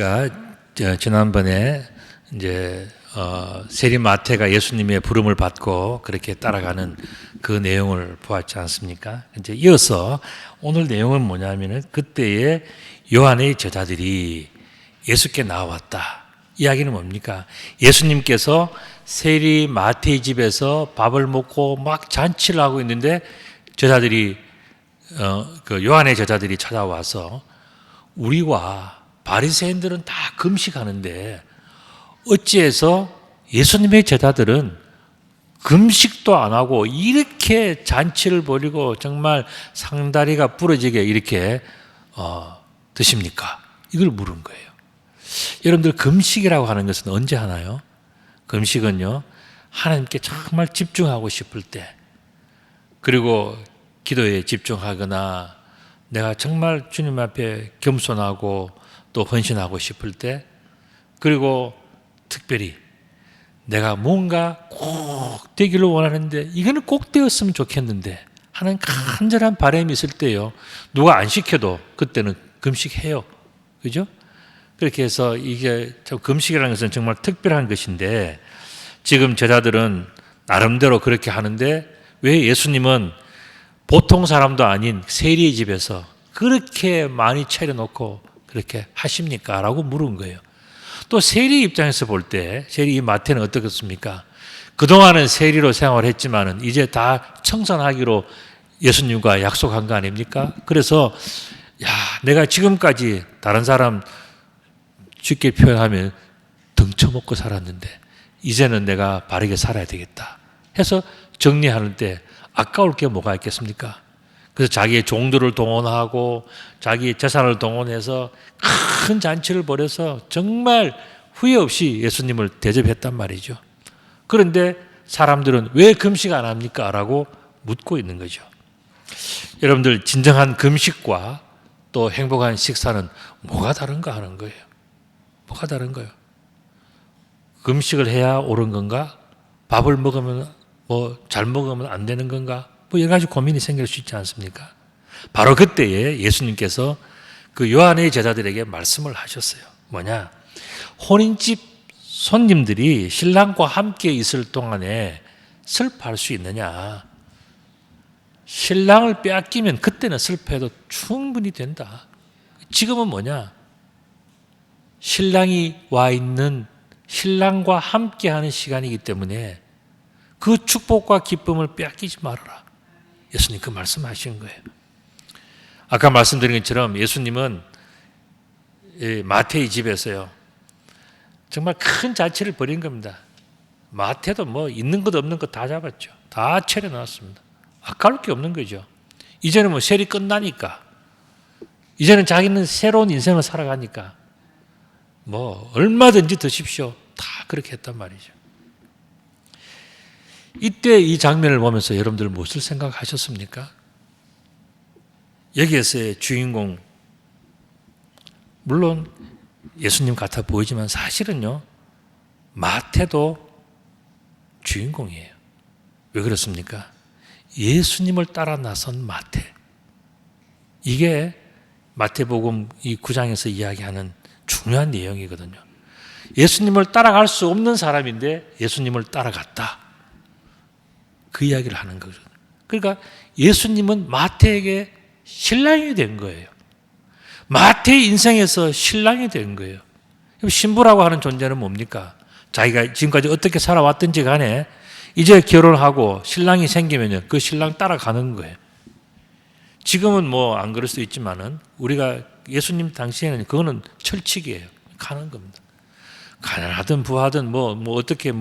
우리가 지난번에 이제 세리 마태가 예수님의 부름을 받고 그렇게 따라가는 그 내용을 보았지 않습니까? 이제 이어서 오늘 내용은 뭐냐면은 그때의 요한의 제자들이 예수께 나왔다. 이야기는 뭡니까? 예수님께서 세리 마태의 집에서 밥을 먹고 막 잔치를 하고 있는데 제자들이 그 요한의 제자들이 찾아와서 우리와 바리새인들은 다 금식하는데 어찌해서 예수님의 제자들은 금식도 안 하고 이렇게 잔치를 벌이고 정말 상다리가 부러지게 이렇게 드십니까? 이걸 물은 거예요. 여러분들 금식이라고 하는 것은 언제 하나요? 금식은요, 하나님께 정말 집중하고 싶을 때, 그리고 기도에 집중하거나 내가 정말 주님 앞에 겸손하고 또 헌신하고 싶을 때, 그리고 특별히 내가 뭔가 꼭 되기를 원하는데 이거는 꼭 되었으면 좋겠는데 하는 간절한 바람이 있을 때요, 누가 안 시켜도 그때는 금식해요. 그죠? 그렇게 해서 이게 금식이라는 것은 정말 특별한 것인데, 지금 제자들은 나름대로 그렇게 하는데 왜 예수님은 보통 사람도 아닌 세리의 집에서 그렇게 많이 차려놓고 그렇게 하십니까? 라고 물은 거예요. 또 세리 입장에서 볼 때, 세리 마태는 어떻겠습니까? 그동안은 세리로 생활했지만은 이제 다 청산하기로 예수님과 약속한 거 아닙니까? 그래서 내가 지금까지 다른 사람 쉽게 표현하면 등쳐먹고 살았는데 이제는 내가 바르게 살아야 되겠다 해서 정리하는 때 아까울 게 뭐가 있겠습니까? 그래서 자기의 종들을 동원하고 자기의 재산을 동원해서 큰 잔치를 벌여서 정말 후회 없이 예수님을 대접했단 말이죠. 그런데 사람들은 왜 금식 안 합니까? 라고 묻고 있는 거죠. 여러분들, 진정한 금식과 또 행복한 식사는 뭐가 다른가 하는 거예요. 뭐가 다른 거예요? 금식을 해야 옳은 건가? 밥을 먹으면 잘 먹으면 안 되는 건가? 여러 가지 고민이 생길 수 있지 않습니까? 바로 그때에 예수님께서 그 요한의 제자들에게 말씀을 하셨어요. 뭐냐? 혼인집 손님들이 신랑과 함께 있을 동안에 슬퍼할 수 있느냐? 신랑을 빼앗기면 그때는 슬퍼해도 충분히 된다. 지금은 뭐냐? 신랑이 와 있는 신랑과 함께하는 시간이기 때문에 그 축복과 기쁨을 빼앗기지 말아라. 예수님 그 말씀하시는 거예요. 아까 말씀드린 것처럼 예수님은 마태의 집에서요, 정말 큰 잔치를 벌인 겁니다. 마태도 있는 것 없는 것 다 잡았죠. 다 차려놨습니다. 아까울 게 없는 거죠. 이제는 세리 끝나니까, 이제는 자기는 새로운 인생을 살아가니까 얼마든지 드십시오. 다 그렇게 했단 말이죠. 이때 이 장면을 보면서 여러분들 무엇을 생각하셨습니까? 여기에서의 주인공, 물론 예수님 같아 보이지만 사실은요, 마태도 주인공이에요. 왜 그렇습니까? 예수님을 따라 나선 마태. 이게 마태복음 이 9장에서 이야기하는 중요한 내용이거든요. 예수님을 따라갈 수 없는 사람인데 예수님을 따라갔다. 그 이야기를 하는 거죠. 그러니까 예수님은 마태에게 신랑이 된 거예요. 마태의 인생에서 신랑이 된 거예요. 신부라고 하는 존재는 뭡니까? 자기가 지금까지 어떻게 살아왔든지 간에 이제 결혼하고 신랑이 생기면 그 신랑 따라가는 거예요. 지금은 안 그럴 수 있지만은 우리가 예수님 당시에는 그거는 철칙이에요. 가는 겁니다. 가난하든 부하든 어떻게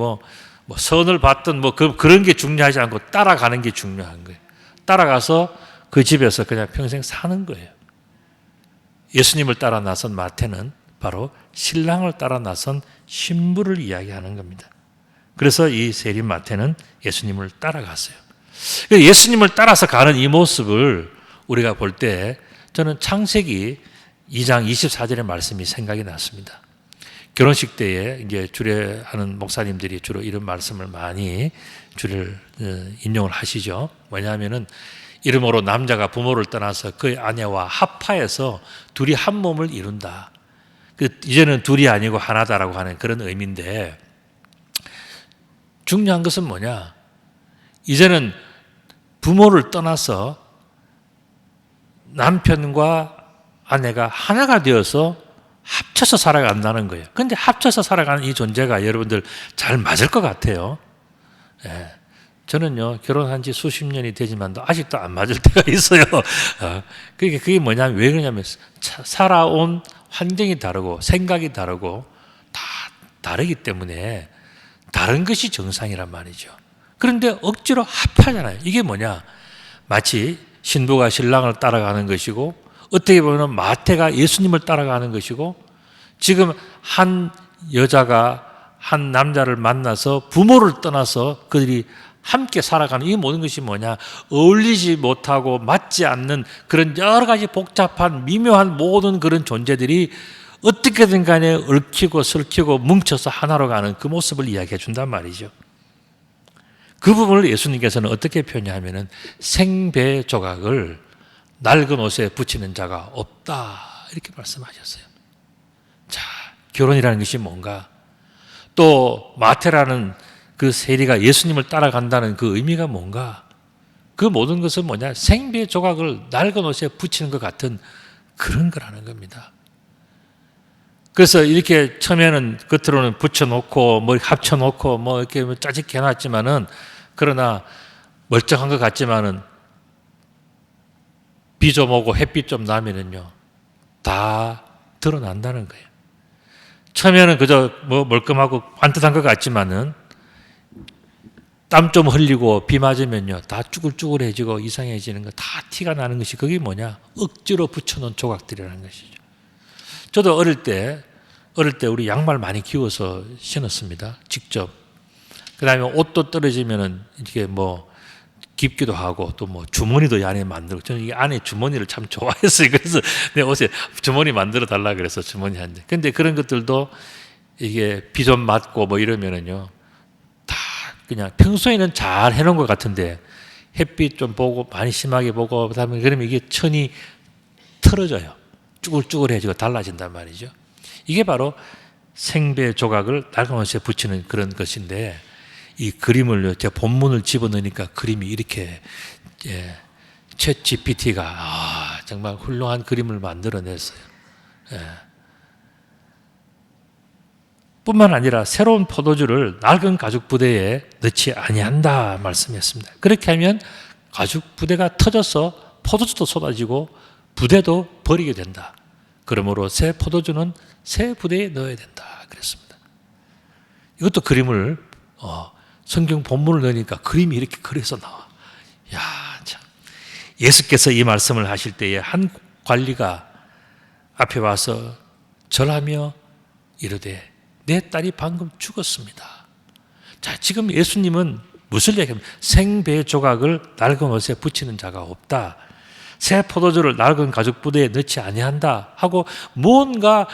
선을 받든 그런 게 중요하지 않고 따라가는 게 중요한 거예요. 따라가서 그 집에서 그냥 평생 사는 거예요. 예수님을 따라 나선 마태는 바로 신랑을 따라 나선 신부를 이야기하는 겁니다. 그래서 이 세리 마태는 예수님을 따라갔어요. 예수님을 따라서 가는 이 모습을 우리가 볼 때 저는 창세기 2장 24절의 말씀이 생각이 났습니다. 결혼식 때에 이제 주례하는 목사님들이 주로 이런 말씀을 많이 인용을 하시죠. 뭐냐면은 이름으로 남자가 부모를 떠나서 그의 아내와 합하여서 둘이 한 몸을 이룬다. 이제는 둘이 아니고 하나다라고 하는 그런 의미인데, 중요한 것은 뭐냐? 이제는 부모를 떠나서 남편과 아내가 하나가 되어서 합쳐서 살아간다는 거예요. 그런데 합쳐서 살아가는 이 존재가 여러분들 잘 맞을 것 같아요. 예. 저는요, 결혼한 지 수십 년이 되지만도 아직도 안 맞을 때가 있어요. 그게 뭐냐면, 왜 그러냐면, 살아온 환경이 다르고, 생각이 다르고, 다 다르기 때문에, 다른 것이 정상이란 말이죠. 그런데 억지로 합하잖아요. 이게 뭐냐? 마치 신부가 신랑을 따라가는 것이고, 어떻게 보면 마태가 예수님을 따라가는 것이고, 지금 한 여자가 한 남자를 만나서 부모를 떠나서 그들이 함께 살아가는 이 모든 것이 뭐냐? 어울리지 못하고 맞지 않는 그런 여러 가지 복잡한 미묘한 모든 그런 존재들이 어떻게든 간에 얽히고 설키고 뭉쳐서 하나로 가는 그 모습을 이야기해 준단 말이죠. 그 부분을 예수님께서는 어떻게 표현하냐면은 생배 조각을 낡은 옷에 붙이는 자가 없다 이렇게 말씀하셨어요. 자, 결혼이라는 것이 뭔가, 또 마태라는 그 세리가 예수님을 따라간다는 그 의미가 뭔가, 그 모든 것은 뭐냐? 생배 조각을 낡은 옷에 붙이는 것 같은 그런 거라는 겁니다. 그래서 이렇게 처음에는 겉으로는 붙여놓고 뭐 합쳐놓고 뭐 이렇게 짜집게 해놨지만은, 그러나 멀쩡한 것 같지만은 비 좀 오고 햇빛 좀 나면은요 다 드러난다는 거예요. 처음에는 그저 뭐 멀끔하고 반듯한 것 같지만은 땀 좀 흘리고 비 맞으면요 다 쭈글쭈글해지고 이상해지는 거 다 티가 나는 것이, 그게 뭐냐? 억지로 붙여놓은 조각들이라는 것이죠. 저도 어릴 때 우리 양말 많이 기워서 신었습니다. 직접. 그 다음에 옷도 떨어지면은 이렇게 뭐 깊기도 하고, 또 뭐 주머니도 이 안에 만들고, 저는 이 안에 주머니를 참 좋아했어요. 그래서 내 옷에 주머니 만들어 달라 그래서 주머니 한대. 근데 그런 것들도 이게 비 좀 맞고 뭐 이러면은요 다 그냥 평소에는 잘 해놓은 것 같은데 햇빛 좀 보고 많이 심하게 보고 그다음에 그러면 이게 천이 틀어져요. 쭈글쭈글해지고 달라진단 말이죠. 이게 바로 생배 조각을 낡은 옷에 붙이는 그런 것인데, 이 그림을 제가 본문을 집어넣으니까 그림이 이렇게, 챗 GPT가 정말 훌륭한 그림을 만들어냈어요. 뿐만 아니라 새로운 포도주를 낡은 가죽 부대에 넣지 아니한다 말씀했습니다. 그렇게 하면 가죽 부대가 터져서 포도주도 쏟아지고 부대도 버리게 된다. 그러므로 새 포도주는 새 부대에 넣어야 된다 그랬습니다. 이것도 그림을 성경 본문을 넣으니까 그림이 이렇게 그려서 나와. 야, 참. 예수께서 이 말씀을 하실 때에 한 관리가 앞에 와서 절하며 이르되 내 딸이 방금 죽었습니다. 자, 지금 예수님은 무슨 얘기합니까? 생배 조각을 낡은 옷에 붙이는 자가 없다. 새 포도주를 낡은 가죽 부대에 넣지 아니한다 하고 뭔가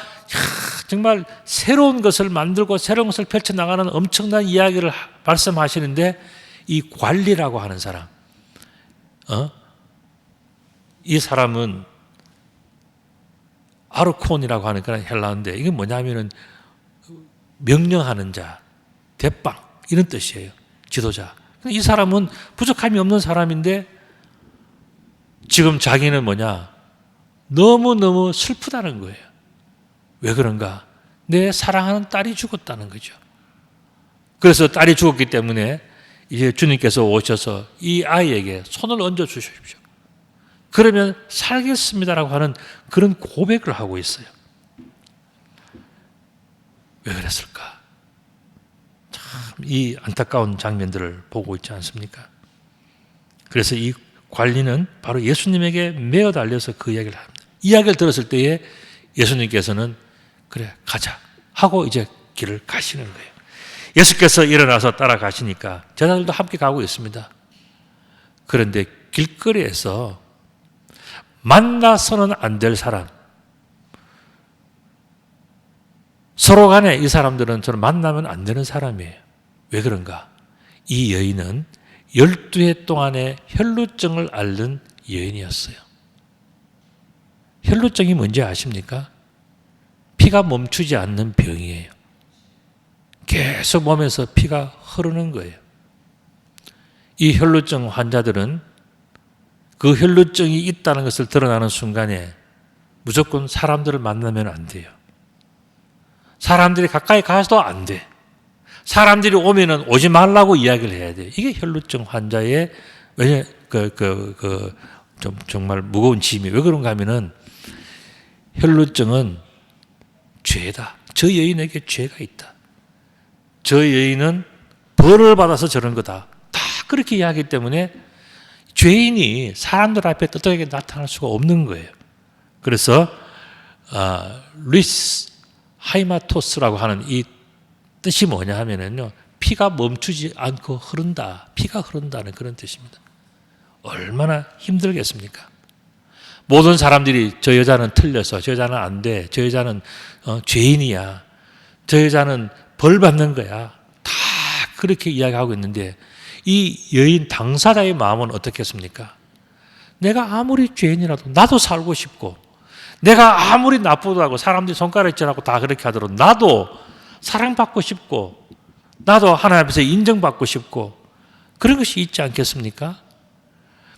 정말 새로운 것을 만들고 새로운 것을 펼쳐나가는 엄청난 이야기를 말씀하시는데, 이 관리라고 하는 사람, 이 사람은 아르콘이라고 하는 그런 헬라어인데, 이게 뭐냐면은 명령하는 자, 대빵 이런 뜻이에요. 지도자. 이 사람은 부족함이 없는 사람인데 지금 자기는 뭐냐? 너무너무 슬프다는 거예요. 왜 그런가? 내 사랑하는 딸이 죽었다는 거죠. 그래서 딸이 죽었기 때문에 이제 주님께서 오셔서 이 아이에게 손을 얹어 주십시오. 그러면 살겠습니다라고 하는 그런 고백을 하고 있어요. 왜 그랬을까? 참 이 안타까운 장면들을 보고 있지 않습니까? 그래서 이 관리는 바로 예수님에게 매어 달려서 그 이야기를 합니다. 이야기를 들었을 때에 예수님께서는 그래 가자 하고 이제 길을 가시는 거예요. 예수께서 일어나서 따라가시니까 제자들도 함께 가고 있습니다. 그런데 길거리에서 만나서는 안 될 사람, 서로 간에 이 사람들은 저는 만나면 안 되는 사람이에요. 왜 그런가? 이 여인은 12해 동안의 혈루증을 앓는 여인이었어요. 혈루증이 뭔지 아십니까? 피가 멈추지 않는 병이에요. 계속 몸에서 피가 흐르는 거예요. 이 혈루증 환자들은 그 혈루증이 있다는 것을 드러나는 순간에 무조건 사람들을 만나면 안 돼요. 사람들이 가까이 가서도 안 돼. 사람들이 오면은 오지 말라고 이야기를 해야 돼요. 이게 혈루증 환자의 정말 무거운 짐이 왜 그런가 하면은 혈루증은 죄다. 저 여인에게 죄가 있다. 저 여인은 벌을 받아서 저런 거다. 다 그렇게 이야기하기 때문에 죄인이 사람들 앞에 떳떳하게 나타날 수가 없는 거예요. 그래서 리스 하이마토스라고 하는 이 뜻이 뭐냐 하면은요, 피가 멈추지 않고 흐른다. 피가 흐른다는 그런 뜻입니다. 얼마나 힘들겠습니까? 모든 사람들이 저 여자는 틀려서, 저 여자는 안 돼, 저 여자는 죄인이야, 저 여자는 벌 받는 거야. 다 그렇게 이야기하고 있는데 이 여인 당사자의 마음은 어떻겠습니까? 내가 아무리 죄인이라도 나도 살고 싶고, 내가 아무리 나쁘다고 사람들이 손가락질하고 다 그렇게 하더라도 나도 사랑받고 싶고, 나도 하나님 앞에서 인정받고 싶고, 그런 것이 있지 않겠습니까?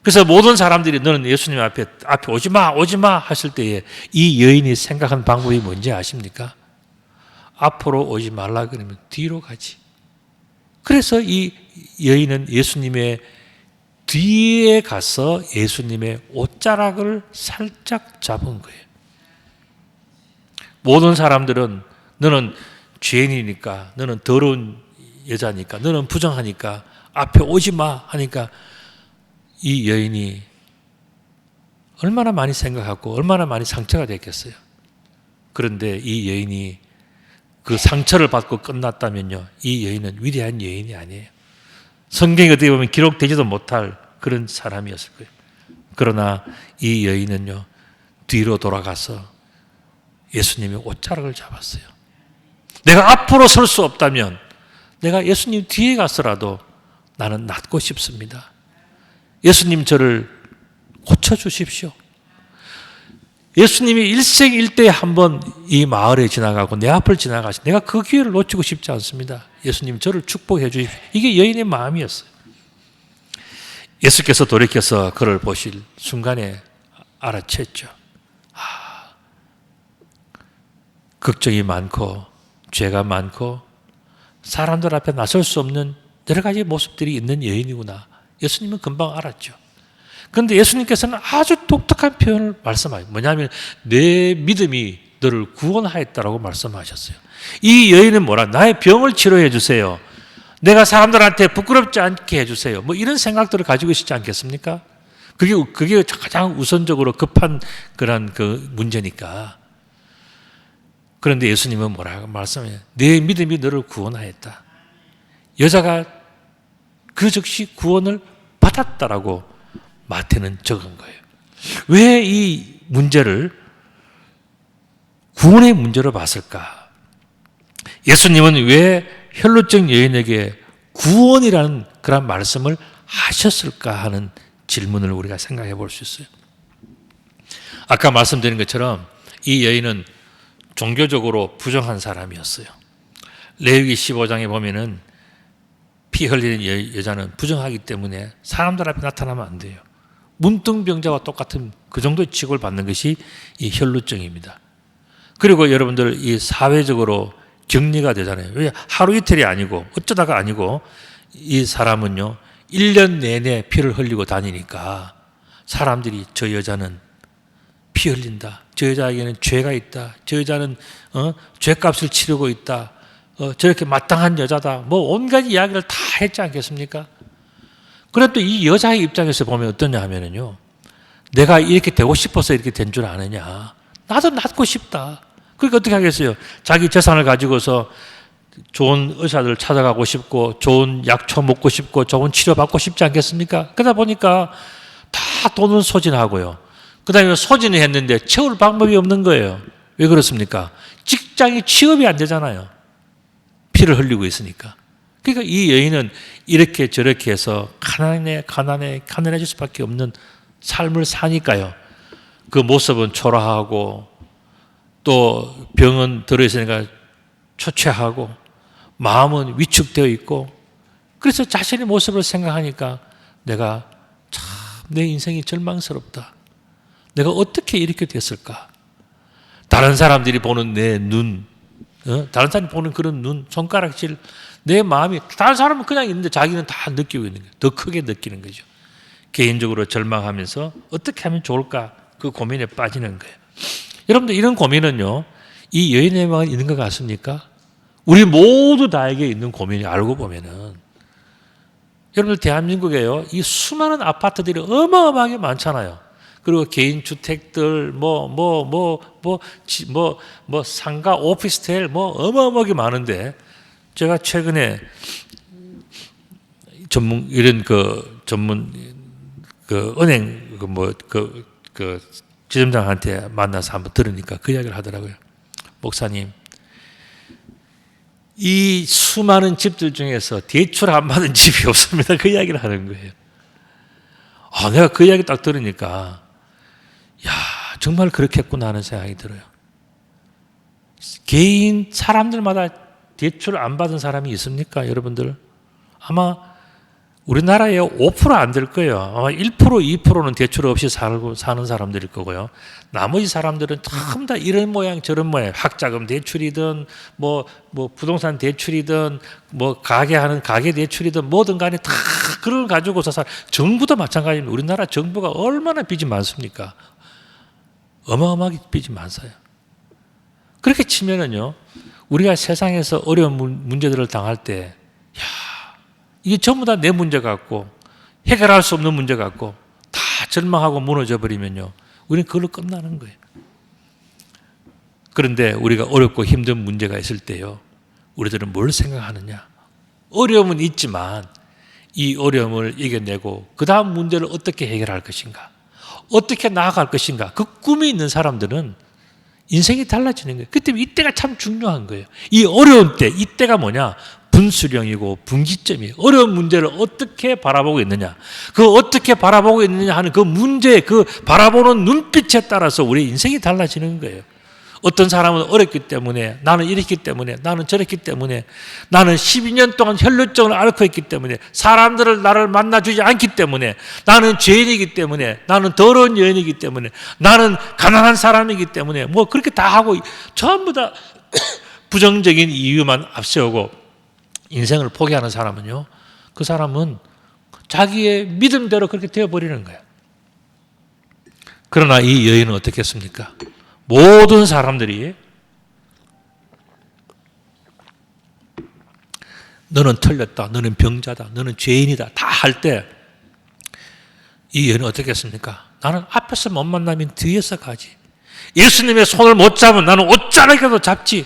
그래서 모든 사람들이 너는 예수님 앞에 오지 마, 오지 마 하실 때에 이 여인이 생각한 방법이 뭔지 아십니까? 앞으로 오지 말라 그러면 뒤로 가지. 그래서 이 여인은 예수님의 뒤에 가서 예수님의 옷자락을 살짝 잡은 거예요. 모든 사람들은 너는 죄인이니까, 너는 더러운 여자니까, 너는 부정하니까 앞에 오지 마 하니까 이 여인이 얼마나 많이 생각하고 얼마나 많이 상처가 됐겠어요. 그런데 이 여인이 그 상처를 받고 끝났다면요, 이 여인은 위대한 여인이 아니에요. 성경에 어떻게 보면 기록되지도 못할 그런 사람이었을 거예요. 그러나 이 여인은요, 뒤로 돌아가서 예수님의 옷자락을 잡았어요. 내가 앞으로 설 수 없다면 내가 예수님 뒤에 가서라도 나는 낫고 싶습니다. 예수님 저를 고쳐주십시오. 예수님이 일생일대에 한번 이 마을에 지나가고 내 앞을 지나가시, 내가 그 기회를 놓치고 싶지 않습니다. 예수님 저를 축복해 주십시오. 이게 여인의 마음이었어요. 예수께서 돌이켜서 그를 보실 순간에 알아챘죠. 걱정이 많고 죄가 많고 사람들 앞에 나설 수 없는 여러 가지 모습들이 있는 여인이구나. 예수님은 금방 알았죠. 그런데 예수님께서는 아주 독특한 표현을 말씀하세요. 뭐냐면 내 믿음이 너를 구원하였다라고 말씀하셨어요. 이 여인은 뭐라? 나의 병을 치료해 주세요. 내가 사람들한테 부끄럽지 않게 해주세요. 뭐 이런 생각들을 가지고 있지 않겠습니까? 그게 가장 우선적으로 급한 그런 그 문제니까. 그런데 예수님은 뭐라고 말씀해요? 내 믿음이 너를 구원하였다. 여자가 그 즉시 구원을 받았다라고 마태는 적은 거예요. 왜 이 문제를 구원의 문제로 봤을까? 예수님은 왜 혈루증 여인에게 구원이라는 그런 말씀을 하셨을까 하는 질문을 우리가 생각해 볼 수 있어요. 아까 말씀드린 것처럼 이 여인은 종교적으로 부정한 사람이었어요. 레위기 15장에 보면은 피 흘리는 여자는 부정하기 때문에 사람들 앞에 나타나면 안 돼요. 문둥병자와 똑같은 그 정도의 취급을 받는 것이 이 혈루증입니다. 그리고 여러분들 이 사회적으로 격리가 되잖아요. 왜 하루 이틀이 아니고 어쩌다가 아니고 이 사람은요 1년 내내 피를 흘리고 다니니까 사람들이 저 여자는 피 흘린다. 저 여자에게는 죄가 있다. 저 여자는 죄값을 치르고 있다. 저렇게 마땅한 여자다. 뭐 온갖 이야기를 다 했지 않겠습니까? 그래도 이 여자의 입장에서 보면 어떠냐 하면은요, 내가 이렇게 되고 싶어서 이렇게 된 줄 아느냐. 나도 낫고 싶다. 그러니까 어떻게 하겠어요? 자기 재산을 가지고서 좋은 의사들 찾아가고 싶고, 좋은 약초 먹고 싶고, 좋은 치료 받고 싶지 않겠습니까? 그러다 보니까 다 돈은 소진하고요. 그 다음에 소진을 했는데 채울 방법이 없는 거예요. 왜 그렇습니까? 직장이 취업이 안 되잖아요. 피를 흘리고 있으니까. 그러니까 이 여인은 이렇게 저렇게 해서 가난해질 수밖에 없는 삶을 사니까요. 그 모습은 초라하고 또 병은 들어있으니까 초췌하고 마음은 위축되어 있고 그래서 자신의 모습을 생각하니까 내가 참 내 인생이 절망스럽다. 내가 어떻게 이렇게 됐을까? 다른 사람들이 보는 내 눈, 다른 사람이 보는 그런 눈, 손가락질, 내 마음이 다른 사람은 그냥 있는데 자기는 다 느끼고 있는 거예요. 더 크게 느끼는 거죠. 개인적으로 절망하면서 어떻게 하면 좋을까? 그 고민에 빠지는 거예요. 여러분들 이런 고민은요, 이 여인에만 있는 것 같습니까? 우리 모두 나에게 있는 고민이 알고 보면은 여러분들 대한민국에요, 이 수많은 아파트들이 어마어마하게 많잖아요. 그리고 개인 주택들, 상가, 오피스텔, 어마어마하게 많은데, 제가 최근에 은행, 지점장한테 만나서 한번 들으니까 그 이야기를 하더라고요. 목사님, 이 수많은 집들 중에서 대출 안 받은 집이 없습니다. 그 이야기를 하는 거예요. 내가 그 이야기 딱 들으니까, 정말 그렇겠구나 하는 생각이 들어요. 개인 사람들마다 대출 안 받은 사람이 있습니까, 여러분들? 아마 우리나라에 5% 안 될 거예요. 아마 1%, 2%는 대출 없이 사는 사람들일 거고요. 나머지 사람들은 전부 다 이런 모양 저런 모양, 학자금 대출이든 부동산 대출이든 가게 대출이든 뭐든 간에 다 그걸 가지고서 정부도 마찬가지입니다. 우리나라 정부가 얼마나 빚이 많습니까? 어마어마하게 빚이 많아요. 그렇게 치면은요, 우리가 세상에서 어려운 문제들을 당할 때, 이게 전부 다 내 문제 같고 해결할 수 없는 문제 같고 다 절망하고 무너져 버리면요, 우리는 그걸로 끝나는 거예요. 그런데 우리가 어렵고 힘든 문제가 있을 때요, 우리들은 뭘 생각하느냐? 어려움은 있지만 이 어려움을 이겨내고 그 다음 문제를 어떻게 해결할 것인가? 어떻게 나아갈 것인가? 그 꿈이 있는 사람들은 인생이 달라지는 거예요. 그 때문에 이때가 참 중요한 거예요. 이 어려운 때, 이때가 뭐냐? 분수령이고 분기점이에요. 어려운 문제를 어떻게 바라보고 있느냐, 그 어떻게 바라보고 있느냐 하는 그 문제, 그 바라보는 눈빛에 따라서 우리 인생이 달라지는 거예요. 어떤 사람은 어렵기 때문에, 나는 이랬기 때문에, 나는 저랬기 때문에, 나는 12년 동안 혈루증을 앓고 있기 때문에, 사람들을 나를 만나주지 않기 때문에, 나는 죄인이기 때문에, 나는 더러운 여인이기 때문에, 나는 가난한 사람이기 때문에, 그렇게 다 하고 전부 다 부정적인 이유만 앞세우고 인생을 포기하는 사람은요, 그 사람은 자기의 믿음대로 그렇게 되어버리는 거예요. 그러나 이 여인은 어떻게 했습니까? 모든 사람들이 너는 틀렸다, 너는 병자다, 너는 죄인이다 다 할 때 이 여인은 어떻게 했습니까? 나는 앞에서 못 만나면 뒤에서 가지. 예수님의 손을 못 잡으면 나는 옷자락이라도 잡지.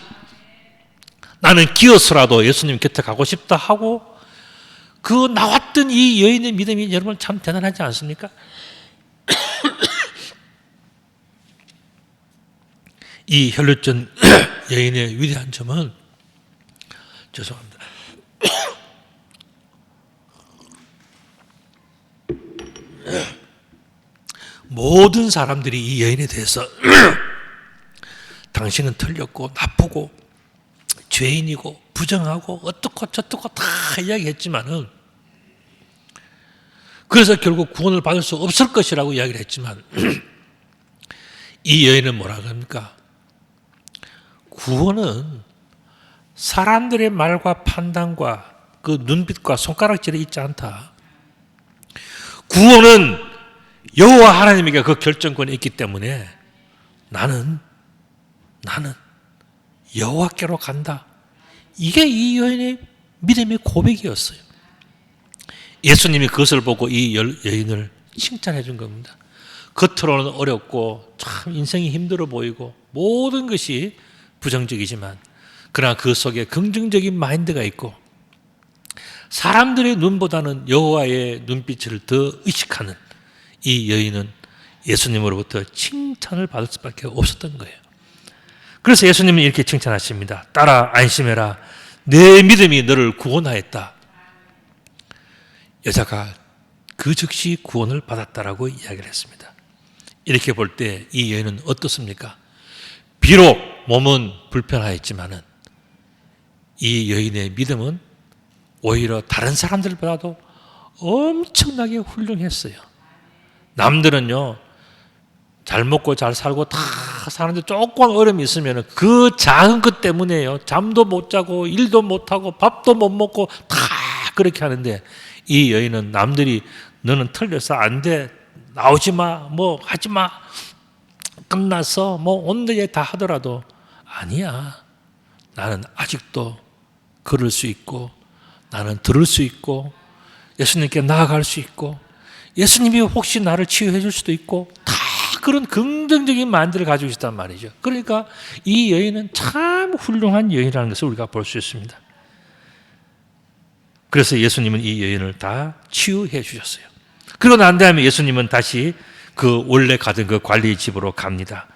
나는 기어서라도 예수님 곁에 가고 싶다 하고 그 나왔던 이 여인의 믿음이 여러분 참 대단하지 않습니까? 이 혈루증 여인의 위대한 점은, 죄송합니다. 모든 사람들이 이 여인에 대해서 당신은 틀렸고 나쁘고 죄인이고 부정하고 어떻고 저떻고 다 이야기했지만은, 그래서 결국 구원을 받을 수 없을 것이라고 이야기를 했지만 이 여인은 뭐라 그럽니까? 구원은 사람들의 말과 판단과 그 눈빛과 손가락질에 있지 않다. 구원은 여호와 하나님에게 그 결정권이 있기 때문에 나는 여호와께로 간다. 이게 이 여인의 믿음의 고백이었어요. 예수님이 그것을 보고 이 여인을 칭찬해 준 겁니다. 겉으로는 어렵고 참 인생이 힘들어 보이고 모든 것이 부정적이지만, 그러나 그 속에 긍정적인 마인드가 있고 사람들의 눈보다는 여호와의 눈빛을 더 의식하는 이 여인은 예수님으로부터 칭찬을 받을 수밖에 없었던 거예요. 그래서 예수님은 이렇게 칭찬하십니다. 딸아 안심해라, 내 믿음이 너를 구원하였다. 여자가 그 즉시 구원을 받았다라고 이야기를 했습니다. 이렇게 볼 때 이 여인은 어떻습니까? 비록 몸은 불편하였지만은 이 여인의 믿음은 오히려 다른 사람들보다도 엄청나게 훌륭했어요. 남들은요, 잘 먹고 잘 살고 다 사는데 조금 어려움이 있으면 그 작은 것 때문에요. 잠도 못 자고 일도 못 하고 밥도 못 먹고 다 그렇게 하는데 이 여인은 남들이 너는 틀려서 안 돼. 나오지 마. 뭐 하지 마. 끝났어. 뭐 온데 다 하더라도 아니야. 나는 아직도 걸을 수 있고 나는 들을 수 있고 예수님께 나아갈 수 있고 예수님이 혹시 나를 치유해 줄 수도 있고 다 그런 긍정적인 마인드를 가지고 있단 말이죠. 그러니까 이 여인은 참 훌륭한 여인이라는 것을 우리가 볼 수 있습니다. 그래서 예수님은 이 여인을 다 치유해 주셨어요. 그리고 난 다음에 예수님은 다시 그 원래 가던 그 관리 집으로 갑니다.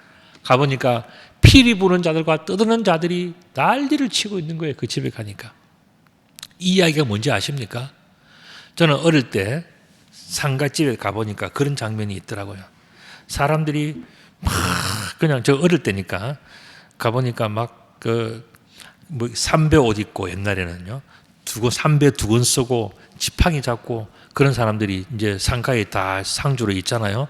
가보니까 피리 부는 자들과 떠드는 자들이 난리를 치고 있는 거예요. 그 집에 가니까. 이 이야기가 뭔지 아십니까? 저는 어릴 때 상가집에 가보니까 그런 장면이 있더라고요. 사람들이 막 그냥 저 어릴 때니까 가보니까 막 뭐 삼배 옷 입고 옛날에는요. 삼배 두건 쓰고 지팡이 잡고 그런 사람들이 이제 상가에 다 상주로 있잖아요.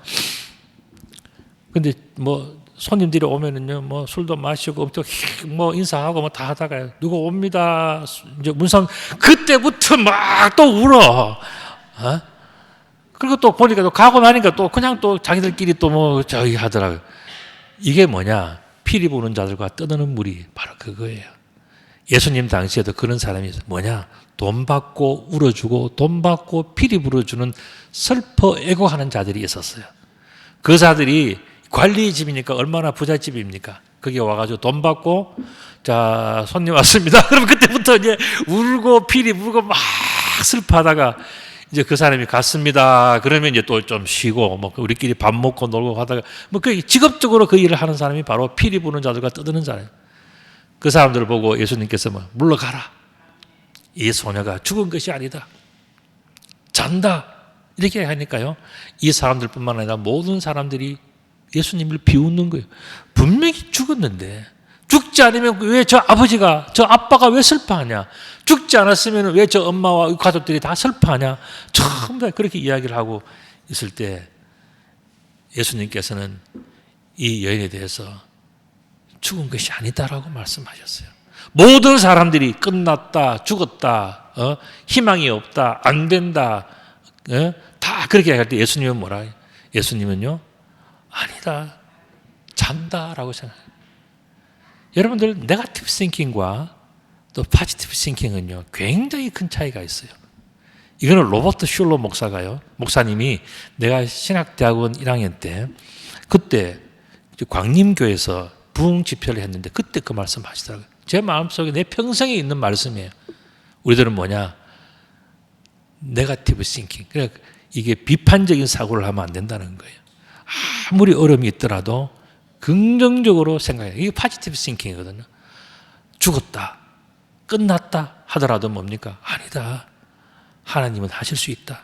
근데 뭐 손님들이 오면은요, 뭐 술도 마시고 또 뭐 인사하고 뭐 다 하다가 누가 옵니다. 이제 문상 그때부터 막 또 울어. 그리고 또 보니까 또 가고 나니까 또 그냥 또 자기들끼리 또 뭐 저기 하더라고요. 이게 뭐냐? 피리 부는 자들과 떠드는 물이 바로 그거예요. 예수님 당시에도 그런 사람이 있어요. 뭐냐? 돈 받고 울어주고 돈 받고 피리 불어주는 슬퍼 애고하는 자들이 있었어요. 그 자들이 관리집이니까 얼마나 부잣집입니까? 거기 와가지고 돈 받고 자 손님 왔습니다. 그러면 그때부터 이제 울고 피리 불고 막 슬퍼하다가 이제 그 사람이 갔습니다. 그러면 이제 또 좀 쉬고 뭐 우리끼리 밥 먹고 놀고 하다가 뭐 그 직업적으로 그 일을 하는 사람이 바로 피리 부는 자들과 떠드는 자예요. 그 사람들을 보고 예수님께서 뭐 물러가라. 이 소녀가 죽은 것이 아니다. 잔다. 이렇게 하니까요. 이 사람들뿐만 아니라 모든 사람들이 예수님을 비웃는 거예요. 분명히 죽었는데 죽지 않으면 왜 저 아버지가 저 아빠가 왜 슬퍼하냐? 죽지 않았으면 왜 저 엄마와 가족들이 다 슬퍼하냐? 전부 다 그렇게 이야기를 하고 있을 때 예수님께서는 이 여인에 대해서 죽은 것이 아니다라고 말씀하셨어요. 모든 사람들이 끝났다, 죽었다, 희망이 없다, 안 된다, 다 그렇게 할 때 예수님은 뭐라 해요? 예수님은요, 아니다, 잔다라고 생각해요. 여러분들 네거티브 싱킹과 또 포지티브 싱킹은요 굉장히 큰 차이가 있어요. 이거는 로버트 슐러 목사님이 내가 신학대학원 1학년 때 그때 광림교에서 부흥 집회를 했는데 그때 그 말씀 하시더라고요. 제 마음속에 내 평생에 있는 말씀이에요. 우리들은 뭐냐? 네거티브 싱킹. 그러니까 이게 비판적인 사고를 하면 안 된다는 거예요. 아무리 어려움이 있더라도 긍정적으로 생각해요. 이게 포지티브 싱킹이거든요. 죽었다, 끝났다 하더라도 뭡니까? 아니다. 하나님은 하실 수 있다.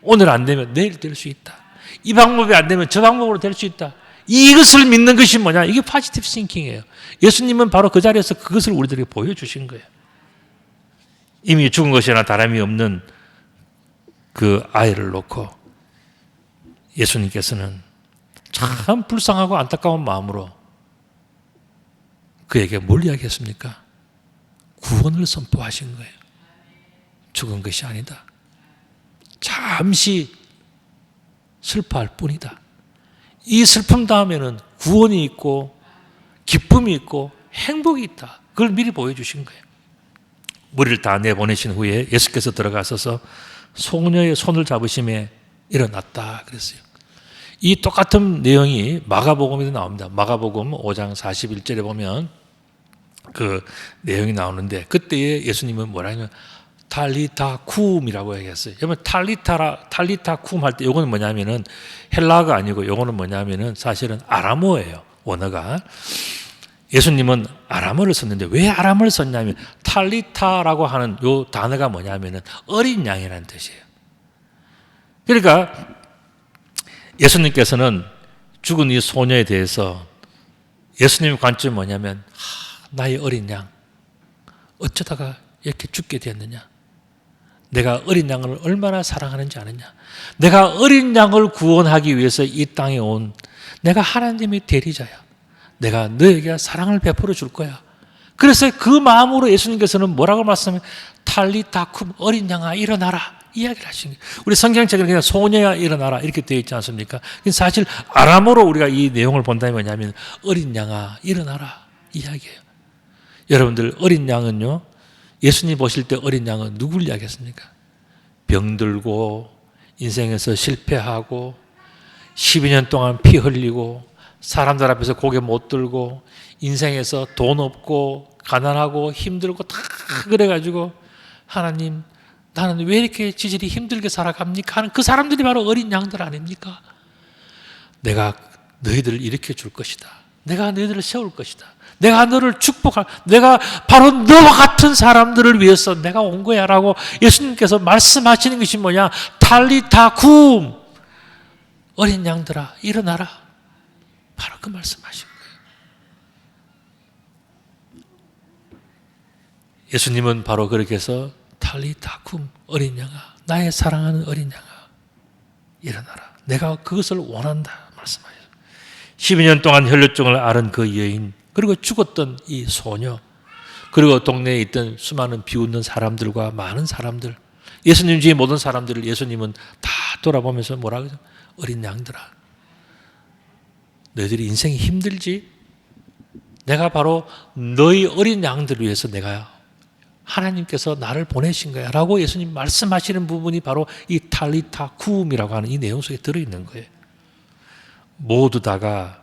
오늘 안 되면 내일 될 수 있다. 이 방법이 안 되면 저 방법으로 될 수 있다. 이것을 믿는 것이 뭐냐? 이게 포지티브 싱킹이에요. 예수님은 바로 그 자리에서 그것을 우리들에게 보여주신 거예요. 이미 죽은 것이나 다름이 없는 그 아이를 놓고 예수님께서는 참 불쌍하고 안타까운 마음으로 그에게 뭘 이야기했습니까? 구원을 선포하신 거예요. 죽은 것이 아니다. 잠시 슬퍼할 뿐이다. 이 슬픔 다음에는 구원이 있고 기쁨이 있고 행복이 있다. 그걸 미리 보여주신 거예요. 무리를 다 내보내신 후에 예수께서 들어가셔서 소녀의 손을 잡으심에 일어났다 그랬어요. 이 똑같은 내용이 마가복음에도 나옵니다. 마가복음 5장 41절에 보면 그 내용이 나오는데 그때에 예수님은 뭐라 하냐면 탈리타 쿰이라고 얘기했어요. 여러분 탈리타 쿰 할 때 이거는 뭐냐면은 헬라어가 아니고 이거는 뭐냐면은 사실은 아람어예요. 원어가. 예수님은 아람어를 썼는데 왜 아람어를 썼냐면 탈리타라고 하는 요 단어가 뭐냐면은 어린 양이라는 뜻이에요. 그러니까 예수님께서는 죽은 이 소녀에 대해서 예수님의 관점이 뭐냐면 나의 어린 양 어쩌다가 이렇게 죽게 되었느냐. 내가 어린 양을 얼마나 사랑하는지 아느냐. 내가 어린 양을 구원하기 위해서 이 땅에 온 내가 하나님의 대리자야. 내가 너에게 사랑을 베풀어 줄 거야. 그래서 그 마음으로 예수님께서는 뭐라고 말씀하면 탈리타쿰 어린 양아 일어나라 이야기를 하신 거예요. 우리 성경책에는 그냥 소녀야 일어나라 이렇게 되어 있지 않습니까? 사실 아람어로 우리가 이 내용을 본다면 뭐냐면 어린 양아 일어나라 이야기예요. 여러분들 어린 양은요, 예수님 보실 때 어린 양은 누구를 이야기했습니까? 병들고 인생에서 실패하고 12년 동안 피 흘리고 사람들 앞에서 고개 못 들고 인생에서 돈 없고 가난하고 힘들고 다 그래가지고 하나님 나는 왜 이렇게 지질이 힘들게 살아갑니까? 하는 그 사람들이 바로 어린 양들 아닙니까? 내가 너희들을 일으켜 줄 것이다. 내가 너희들을 세울 것이다. 내가 너를 축복할, 내가 바로 너와 같은 사람들을 위해서 내가 온 거야 라고 예수님께서 말씀하시는 것이 뭐냐? 탈리타쿰 어린 양들아 일어나라. 바로 그 말씀하신 거예요. 예수님은 바로 그렇게 해서 탈리타쿰 어린 양아 나의 사랑하는 어린 양아 일어나라. 내가 그것을 원한다 말씀하셨어요. 12년 동안 혈루증을 앓은 그 여인 그리고 죽었던 이 소녀 그리고 동네에 있던 수많은 비웃는 사람들과 많은 사람들 예수님 주위의 모든 사람들을 예수님은 다 돌아보면서 뭐라고 하죠? 어린 양들아 너희들이 인생이 힘들지? 내가 바로 너희 어린 양들을 위해서 내가 하나님께서 나를 보내신 거야 라고 예수님 말씀하시는 부분이 바로 이 탈리타쿰이라고 하는 이 내용 속에 들어있는 거예요. 모두 다가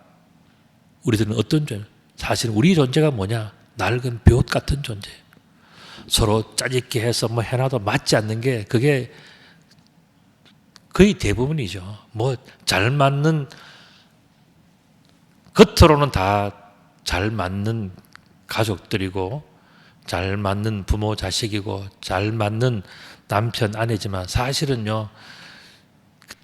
우리들은 어떤 존재? 사실 우리 존재가 뭐냐? 낡은 돛 같은 존재예요. 서로 짜집게 해서 뭐 해놔도 맞지 않는 게 그게 거의 대부분이죠. 뭐 잘 맞는 겉으로는 다 잘 맞는 가족들이고 잘 맞는 부모 자식이고 잘 맞는 남편 아내지만 사실은요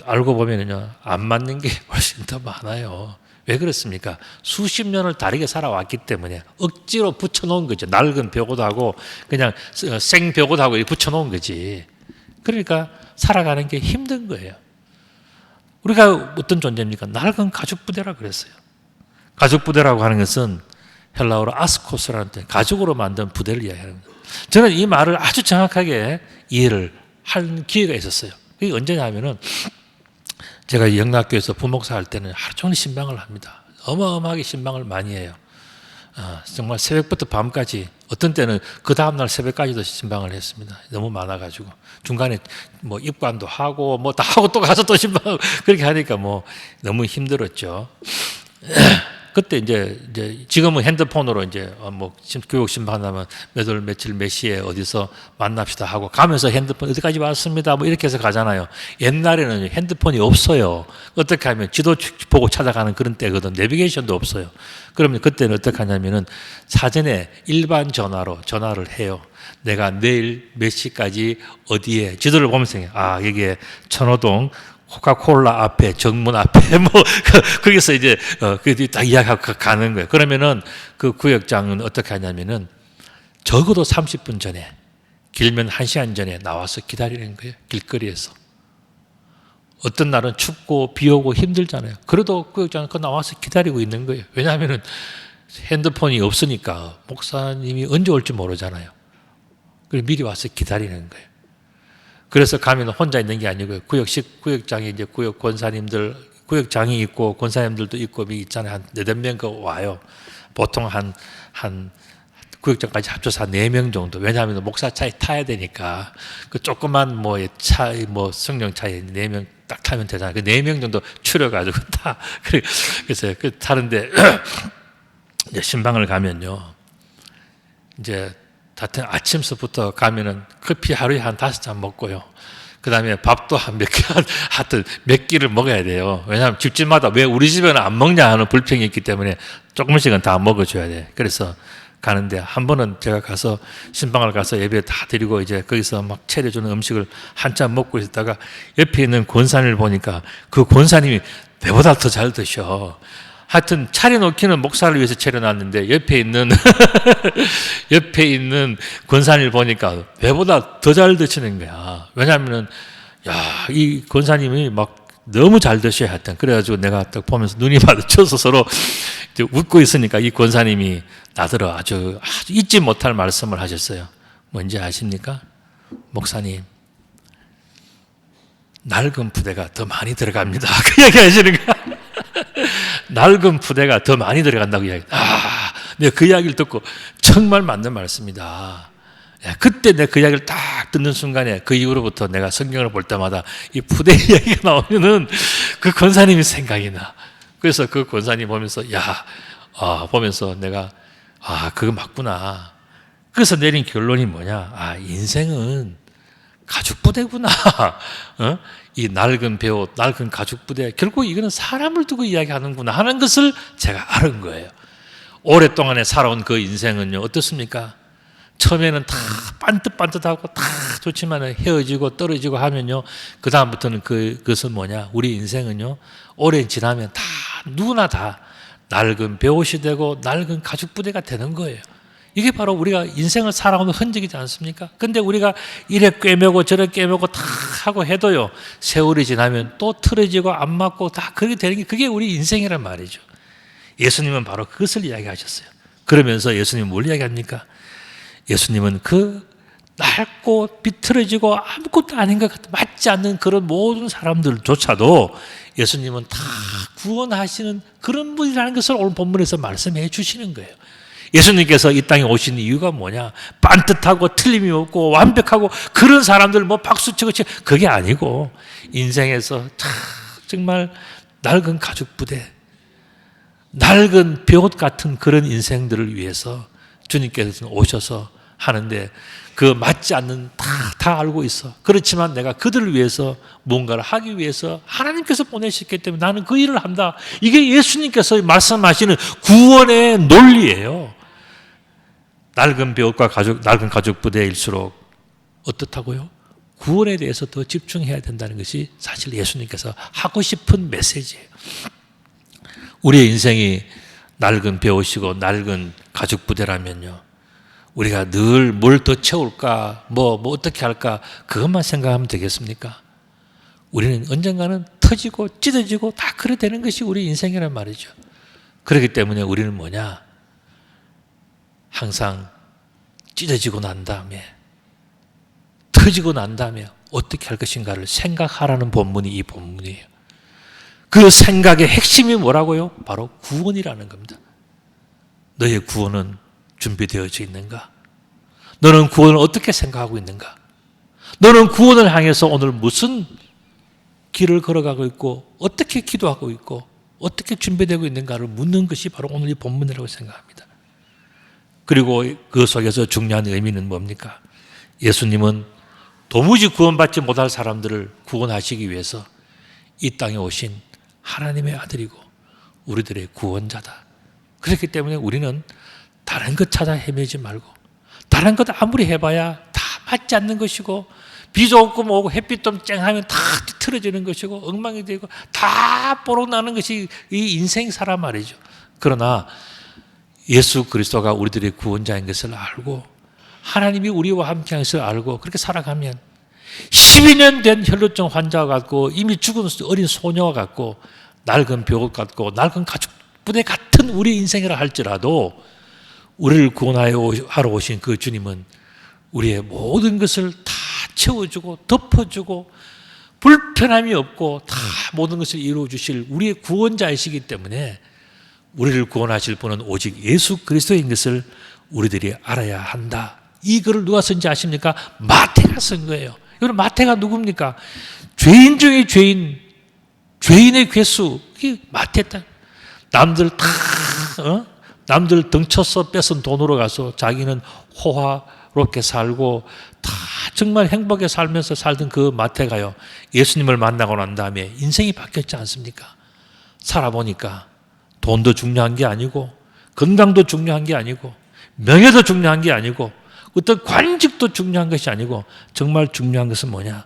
알고 보면은요 안 맞는 게 훨씬 더 많아요. 왜 그렇습니까? 수십 년을 다르게 살아왔기 때문에 억지로 붙여놓은 거죠. 낡은 벽옷하고 그냥 생 벽옷하고 붙여놓은 거지. 그러니까 살아가는 게 힘든 거예요. 우리가 어떤 존재입니까? 낡은 가죽 부대라 그랬어요. 가죽 부대라고 하는 것은 헬라어로 아스코스라는 뜻, 가죽으로 만든 부대를 이야기하는 거예요. 저는 이 말을 아주 정확하게 이해를 할 기회가 있었어요. 그게 언제냐면은 제가 영락교에서 부목사 할 때는 하루 종일 신방을 합니다. 어마어마하게 신방을 많이 해요. 정말 새벽부터 밤까지 어떤 때는 그 다음날 새벽까지도 신방을 했습니다. 너무 많아가지고 중간에 뭐 입관도 하고 뭐 다 하고 또 가서 또 신방 그렇게 하니까 뭐 너무 힘들었죠. 그때 이제 지금은 핸드폰으로 이제 뭐 교육 신방하면 몇 월 며칠 몇 시에 어디서 만납시다 하고 가면서 핸드폰 어디까지 왔습니다 뭐 이렇게 해서 가잖아요. 옛날에는 핸드폰이 없어요. 어떻게 하면 지도 보고 찾아가는 그런 때거든. 내비게이션도 없어요. 그러면 그때는 어떻게 하냐면은 사전에 일반 전화로 전화를 해요. 내가 내일 몇 시까지 어디에 지도를 보면서 여기에 천호동 코카콜라 앞에 정문 앞에 뭐 거기서 이제 그 딱 이야기하고 가는 거예요. 그러면은 그 구역장은 어떻게 하냐면은 적어도 30분 전에 길면 1시간 전에 나와서 기다리는 거예요. 길거리에서. 어떤 날은 춥고 비 오고 힘들잖아요. 그래도 구역장은 그 나와서 기다리고 있는 거예요. 왜냐하면은 핸드폰이 없으니까 목사님이 언제 올지 모르잖아요. 그래서 미리 와서 기다리는 거예요. 그래서 가면 혼자 있는 게 아니고요. 구역장에 이제 구역 권사님들, 구역장이 있고 권사님들도 있고 있잖아요. 한 4-5명 와요. 보통 한 구역장까지 합쳐서 한 4명 정도. 왜냐하면 목사 차에 타야 되니까. 그 조그만 성령 차에 4명 딱 타면 되잖아요. 그 4명 정도 추려가지고 타. 그래서 타는데, 이제 신방을 가면요. 이제 하여튼 아침서부터 가면은 커피 하루에 한 5잔 먹고요. 그 다음에 밥도 하여튼 몇 끼를 먹어야 돼요. 왜냐하면 집집마다 왜 우리 집에는 안 먹냐 하는 불평이 있기 때문에 조금씩은 다 먹어줘야 돼. 그래서 가는데 한 번은 제가 가서 신방을 가서 예배 다 드리고 이제 거기서 막 차려주는 음식을 한참 먹고 있다가 옆에 있는 권사님을 보니까 그 권사님이 내보다 더 잘 드셔. 하여튼 차려놓기는 목사를 위해서 차려놨는데 옆에 있는 옆에 있는 권사님을 보니까 배보다 더 잘 드시는 거야. 왜냐하면은 이 권사님이 막 너무 잘 드셔야 했던. 그래가지고 내가 딱 보면서 눈이 마주쳐서 서로 이제 웃고 있으니까 이 권사님이 나더러 아주 잊지 못할 말씀을 하셨어요. 뭔지 아십니까? 목사님, 낡은 부대가 더 많이 들어갑니다. 그 얘기 하시는 거야. 낡은 부대가 더 많이 들어간다고 이야기. 내가 그 이야기를 듣고 정말 맞는 말씀이다. 그때 내가 그 이야기를 딱 듣는 순간에 그 이후로부터 내가 성경을 볼 때마다 이 부대 이야기가 나오면은 그 권사님이 생각이 나. 그래서 그 권사님 보면서 보면서 내가 그거 맞구나. 그래서 내린 결론이 뭐냐? 인생은 가죽 부대구나. 이 낡은 배옷, 낡은 가죽 부대, 결국 이거는 사람을 두고 이야기하는구나 하는 것을 제가 알은 거예요. 오랫동안에 살아온 그 인생은요, 어떻습니까? 처음에는 다 반듯반듯하고 다 좋지만 헤어지고 떨어지고 하면요, 그 다음부터는 그것은 뭐냐? 우리 인생은요, 오래 지나면 다 누구나 다 낡은 배옷이 되고 낡은 가죽 부대가 되는 거예요. 이게 바로 우리가 인생을 살아오는 흔적이지 않습니까? 근데 우리가 이래 꿰매고 저래 꿰매고 다 하고 해도요, 세월이 지나면 또 틀어지고 안 맞고 다 그렇게 되는 게 그게 우리 인생이란 말이죠. 예수님은 바로 그것을 이야기하셨어요. 그러면서 예수님은 뭘 이야기합니까? 예수님은 그 낡고 비틀어지고 아무것도 아닌 것 같아 맞지 않는 그런 모든 사람들조차도 예수님은 다 구원하시는 그런 분이라는 것을 오늘 본문에서 말씀해 주시는 거예요. 예수님께서 이 땅에 오신 이유가 뭐냐? 반듯하고 틀림이 없고 완벽하고 그런 사람들 박수치고 그게 아니고 인생에서 정말 낡은 가죽 부대, 낡은 벼옷 같은 그런 인생들을 위해서 주님께서는 오셔서 하는데 그 맞지 않는 다 알고 있어. 그렇지만 내가 그들을 위해서 뭔가를 하기 위해서 하나님께서 보내셨기 때문에 나는 그 일을 한다. 이게 예수님께서 말씀하시는 구원의 논리예요. 낡은 벼옷과 낡은 가죽 부대일수록 어떻다고요? 구원에 대해서 더 집중해야 된다는 것이 사실 예수님께서 하고 싶은 메시지예요. 우리의 인생이 낡은 벼옷이고 낡은 가죽 부대라면요, 우리가 늘 뭘 더 채울까, 뭐 어떻게 할까, 그것만 생각하면 되겠습니까? 우리는 언젠가는 터지고 찢어지고 다 그래 되는 것이 우리 인생이란 말이죠. 그렇기 때문에 우리는 뭐냐? 항상 찢어지고 난 다음에, 터지고 난 다음에 어떻게 할 것인가를 생각하라는 본문이 이 본문이에요. 그 생각의 핵심이 뭐라고요? 바로 구원이라는 겁니다. 너의 구원은 준비되어져 있는가? 너는 구원을 어떻게 생각하고 있는가? 너는 구원을 향해서 오늘 무슨 길을 걸어가고 있고 어떻게 기도하고 있고 어떻게 준비되고 있는가를 묻는 것이 바로 오늘 이 본문이라고 생각합니다. 그리고 그 속에서 중요한 의미는 뭡니까? 예수님은 도무지 구원받지 못할 사람들을 구원하시기 위해서 이 땅에 오신 하나님의 아들이고 우리들의 구원자다. 그렇기 때문에 우리는 다른 것 찾아 헤매지 말고, 다른 것 아무리 해봐야 다 맞지 않는 것이고, 비 조금 오고 햇빛 좀 쨍하면 다 뒤틀어지는 것이고 엉망이 되고 다 뽀록 나는 것이 이 인생 사람 말이죠. 그러나 예수 그리스도가 우리들의 구원자인 것을 알고 하나님이 우리와 함께 하는 것을 알고 그렇게 살아가면 12년 된 혈루증 환자와 같고 이미 죽은 어린 소녀와 같고 낡은 벼옷 같고 낡은 가죽 부대 같은 우리 인생이라 할지라도 우리를 구원하러 오신 그 주님은 우리의 모든 것을 다 채워주고 덮어주고 불편함이 없고 다 모든 것을 이루어주실 우리의 구원자이시기 때문에 우리를 구원하실 분은 오직 예수 그리스도인 것을 우리들이 알아야 한다. 이 글을 누가 쓴지 아십니까? 마태가 쓴 거예요. 이건 마태가 누굽니까? 죄인 중에 죄인, 죄인의 괴수, 이게 마태다. 남들 등쳐서 뺏은 돈으로 가서 자기는 호화롭게 살고 다 정말 행복하게 살면서 살던 그 마태가요, 예수님을 만나고 난 다음에 인생이 바뀌었지 않습니까? 살아보니까 돈도 중요한 게 아니고 건강도 중요한 게 아니고 명예도 중요한 게 아니고 어떤 관직도 중요한 것이 아니고 정말 중요한 것은 뭐냐?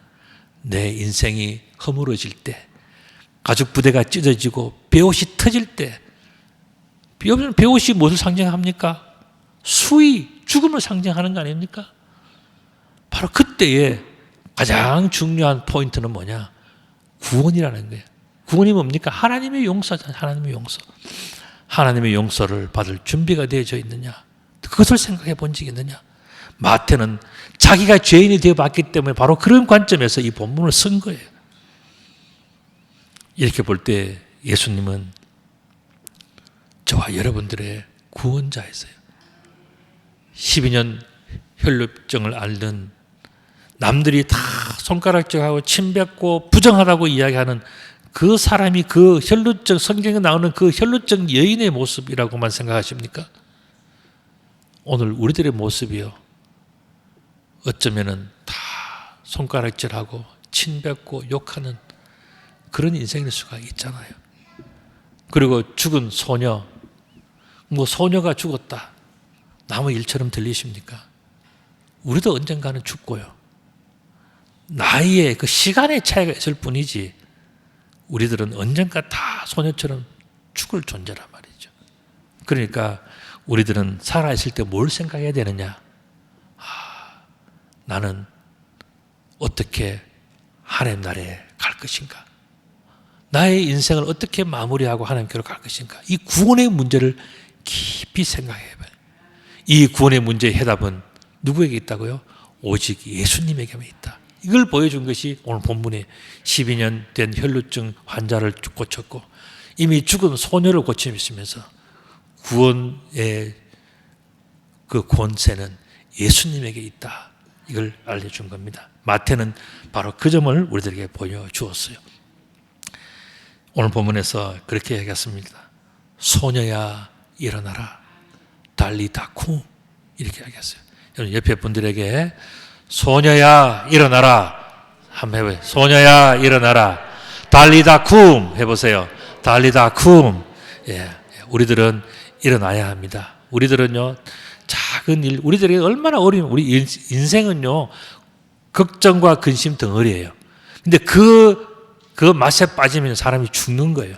내 인생이 허물어질 때, 가죽 부대가 찢어지고 벼옷이 터질 때 여러분 배옷이 무엇을 상징합니까? 수위, 죽음을 상징하는 거 아닙니까? 바로 그때에 가장 중요한 포인트는 뭐냐? 구원이라는 거예요. 구원이 뭡니까? 하나님의 용서잖아요. 하나님의 용서. 하나님의 용서를 받을 준비가 되어져 있느냐? 그것을 생각해 본 적이 있느냐? 마태는 자기가 죄인이 되어 봤기 때문에 바로 그런 관점에서 이 본문을 쓴 거예요. 이렇게 볼 때 예수님은 저와 여러분들의 구원자였어요. 12년 혈루증을 앓는 남들이 다 손가락질하고 침뱉고 부정하다고 이야기하는 그 사람이 그 혈루증, 성경에 나오는 그 혈루증 여인의 모습이라고만 생각하십니까? 오늘 우리들의 모습이요. 어쩌면은 다 손가락질하고 침뱉고 욕하는 그런 인생일 수가 있잖아요. 그리고 죽은 소녀, 소녀가 죽었다. 남의 일처럼 들리십니까? 우리도 언젠가는 죽고요. 나이에 그 시간의 차이가 있을 뿐이지 우리들은 언젠가 다 소녀처럼 죽을 존재란 말이죠. 그러니까 우리들은 살아있을 때 뭘 생각해야 되느냐? 나는 어떻게 하나님 나라에 갈 것인가? 나의 인생을 어떻게 마무리하고 하나님께로 갈 것인가? 이 구원의 문제를 깊이 생각해 봐요. 이 구원의 문제의 해답은 누구에게 있다고요? 오직 예수님에게만 있다. 이걸 보여준 것이 오늘 본문에 12년 된 혈루증 환자를 고쳤고 이미 죽은 소녀를 고치면서 구원의 그 권세는 예수님에게 있다. 이걸 알려준 겁니다. 마태는 바로 그 점을 우리들에게 보여주었어요. 오늘 본문에서 그렇게 얘기했습니다. 소녀야 일어나라. 달리다쿰 이렇게 얘기했어요. 여러분 옆에 분들에게 소녀야 일어나라 한번 해보세요. 소녀야 일어나라. 달리다쿰 해보세요. 달리다쿰. 예, 우리들은 일어나야 합니다. 우리들은요 작은 일, 우리들에게 얼마나 어려운 우리 인생은요 걱정과 근심 덩어리예요. 근데 그 맛에 빠지면 사람이 죽는 거예요.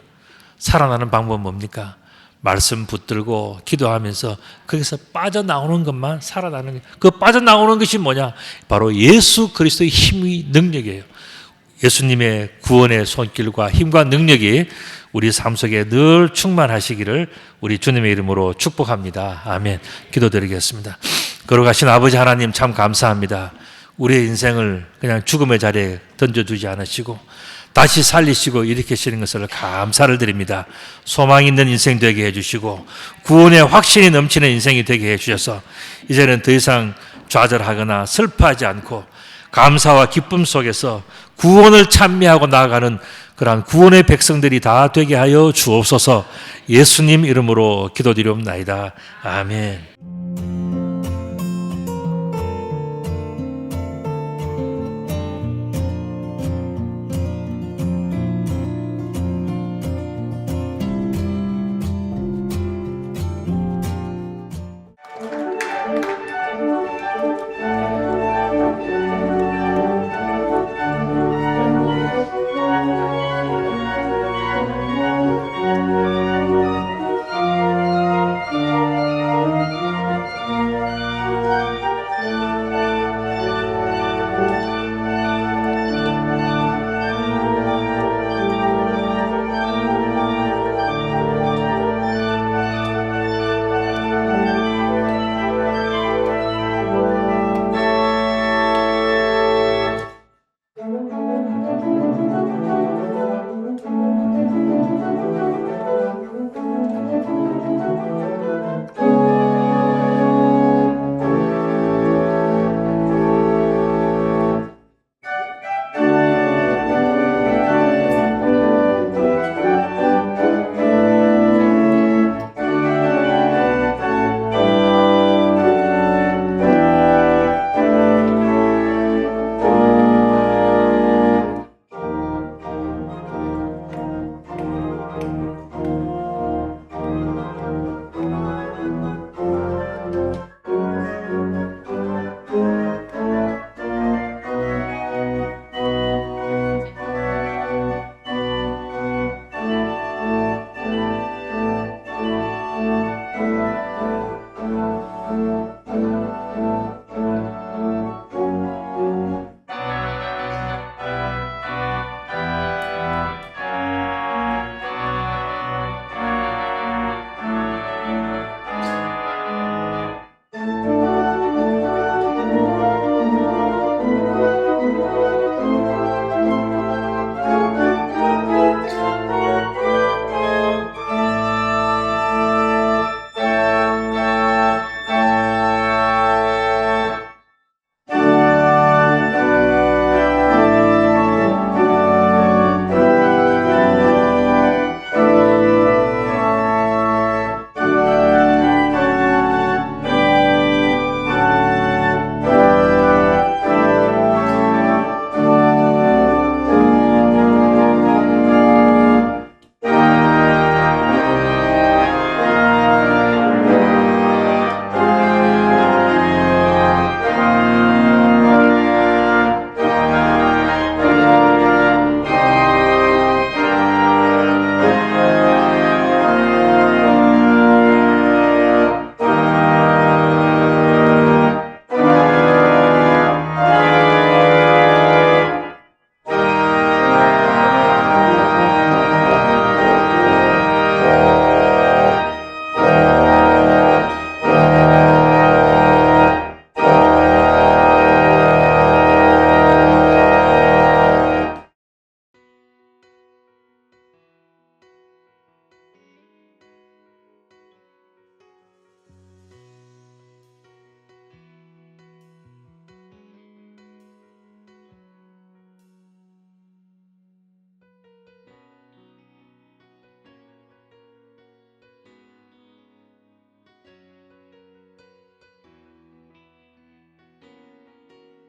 살아나는 방법은 뭡니까? 말씀 붙들고 기도하면서 거기서 빠져나오는 것만 살아나는 거예요. 그 빠져나오는 것이 뭐냐? 바로 예수 그리스도의 힘의 능력이에요. 예수님의 구원의 손길과 힘과 능력이 우리 삶 속에 늘 충만하시기를 우리 주님의 이름으로 축복합니다. 아멘. 기도드리겠습니다. 걸어가신 아버지 하나님 참 감사합니다. 우리의 인생을 그냥 죽음의 자리에 던져두지 않으시고 다시 살리시고 일으키시는 것을 감사를 드립니다. 소망 있는 인생 되게 해주시고 구원의 확신이 넘치는 인생이 되게 해주셔서 이제는 더 이상 좌절하거나 슬퍼하지 않고 감사와 기쁨 속에서 구원을 찬미하고 나아가는 그러한 구원의 백성들이 다 되게 하여 주옵소서. 예수님 이름으로 기도드리옵나이다. 아멘.